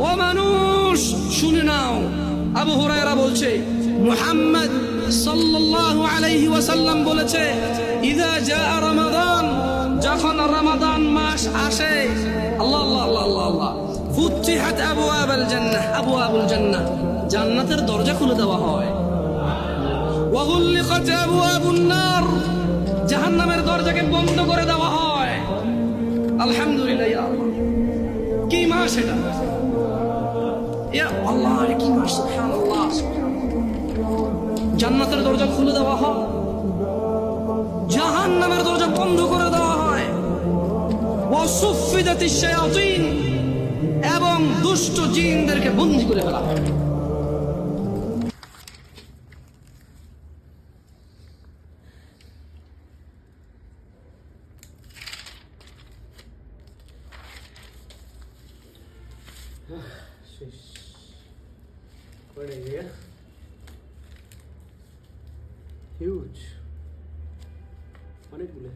ও মানুষ শুনে নাও, আবু হুরায়রা বলছে মুহাম্মদ সাল্লাল্লাহু আলাইহি ওয়াসাল্লাম বলেছে, ইযা জাআ রমাদান, যখন রমাদান মাস আসে, আল্লাহ আল্লাহ আল্লাহ আল্লাহ আল্লাহ, ফুতিহাত আবওয়াবুল জান্নাহ, আবওয়াবুল জান্নাহ, জান্নাতের দরজা খুলে দেওয়া হয়। ওয়া গুল্লিকাত আবওয়াবুন নার, জাহান্নামের দরজাকে বন্ধ করে দেওয়া হয়। আলহামদুলিল্লাহ, ইয়া আল্লাহ, কি মাস এটা, ইয়া আল্লাহ, কি মাস, সুবহানাল্লাহ। জান্নাতের দরজা খুলে দেওয়া হয়, জাহান্নামের দরজা বন্ধ করে দেওয়া হয়। ওয়া সুফিদাতিশ শায়াতিন, এবং দুষ্ট জিনদেরকে বন্দী করে ফেলা হয়। হিউজ, অনেকগুলো।